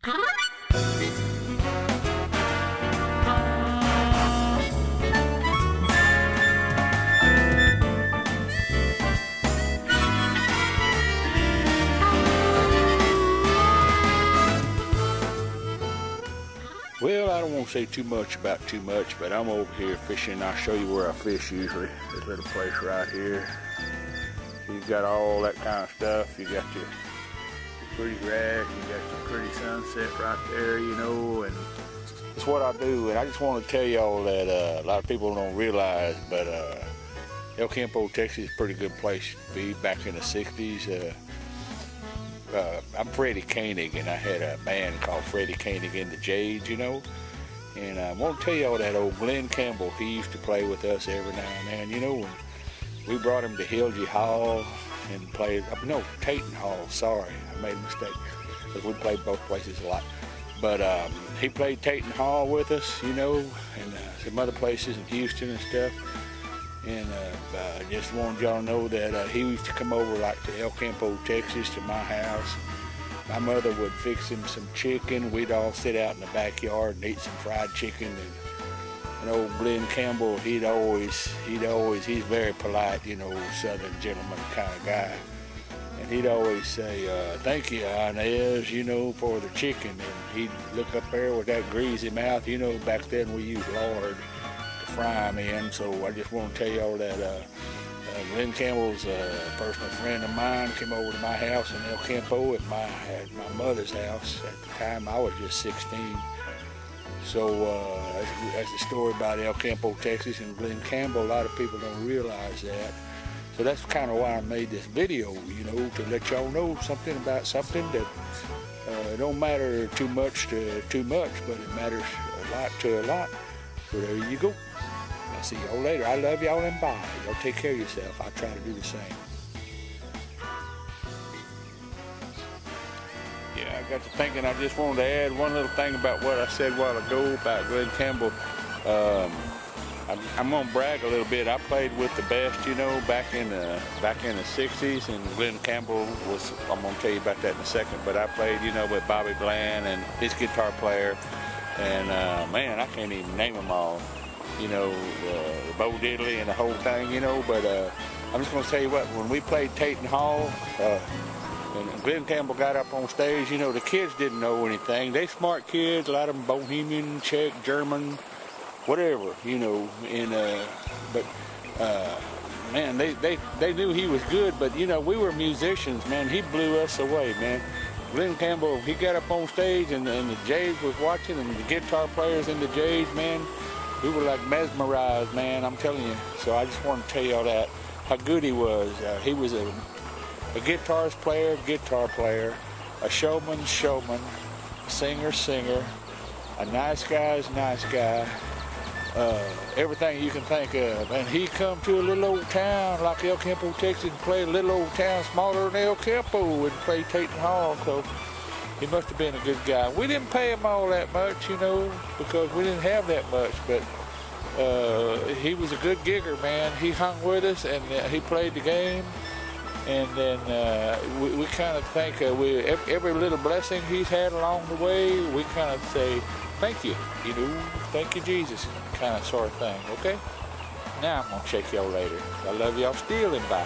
Well, I don't want to say too much about too much, but I'm over here fishing. I'll show you where I fish usually. This little place right here. You've got all that kind of stuff. You got your pretty grass, you got your pretty sunset right there, you know, and it's what I do. And I just want to tell y'all that a lot of people don't realize, but El Campo, Texas is a pretty good place to be back in the 60s. I'm Freddie Koenig, and I had a band called Freddie Koenig and the Jades, you know. And I want to tell y'all that old Glenn Campbell, he used to play with us every now and then, you know. And we brought him to Hilgy Hall and played, no, Tatum Hall, sorry, I made a mistake, because we played both places a lot. But he played Tatum Hall with us, you know, and some other places in Houston and stuff. And I just wanted y'all to know that he used to come over like to El Campo, Texas, to my house. My mother would fix him some chicken. We'd all sit out in the backyard and eat some fried chicken. And old Glenn Campbell, he's very polite, you know, Southern gentleman kind of guy. And he'd always say, thank you, Inez, you know, for the chicken. And he'd look up there with that greasy mouth, you know, back then we used lard fry them in. So I just want to tell y'all that Glenn Campbell's a personal friend of mine. Came over to my house in El Campo at my mother's house. At the time I was just 16. So that's the story about El Campo, Texas and Glenn Campbell. A lot of people don't realize that. So that's kind of why I made this video, you know, to let y'all know something about something that it don't matter too much to too much, but it matters a lot to a lot. So there you go. I'll see y'all later. I love y'all and bye. Y'all take care of yourself. I try to do the same. Yeah, I got to thinking I just wanted to add one little thing about what I said a while ago about Glenn Campbell. I'm gonna brag a little bit. I played with the best, you know, back in the 60s, and Glenn Campbell was. I'm gonna tell you about that in a second. But I played, you know, with Bobby Bland and his guitar player. And man, I can't even name them all, you know, Bo Diddley and the whole thing, you know. But I'm just going to tell you what, when we played Tatum Hall, and Glenn Campbell got up on stage, you know, the kids didn't know anything. They smart kids, a lot of them Bohemian, Czech, German, whatever, you know. And but man, they knew he was good. But you know, we were musicians, man. He blew us away, man. Glenn Campbell, he got up on stage and the Jades was watching, and the guitar players in the Jades, man, we were like mesmerized, man, I'm telling you. So I just want to tell y'all that, how good he was. He was a guitarist player, a showman, a singer, a nice guy, everything you can think of. And he come to a little old town like El Campo, Texas, and played a little old town smaller than El Campo and played Tatum Hall. So he must have been a good guy. We didn't pay him all that much, you know, because we didn't have that much, but he was a good gigger, man. He hung with us, and he played the game. And then we kind of think every little blessing he's had along the way, we kind of say, thank you, you know, thank you, Jesus, kind of sort of thing, okay? Now I'm going to check y'all later. I love y'all still, and bye.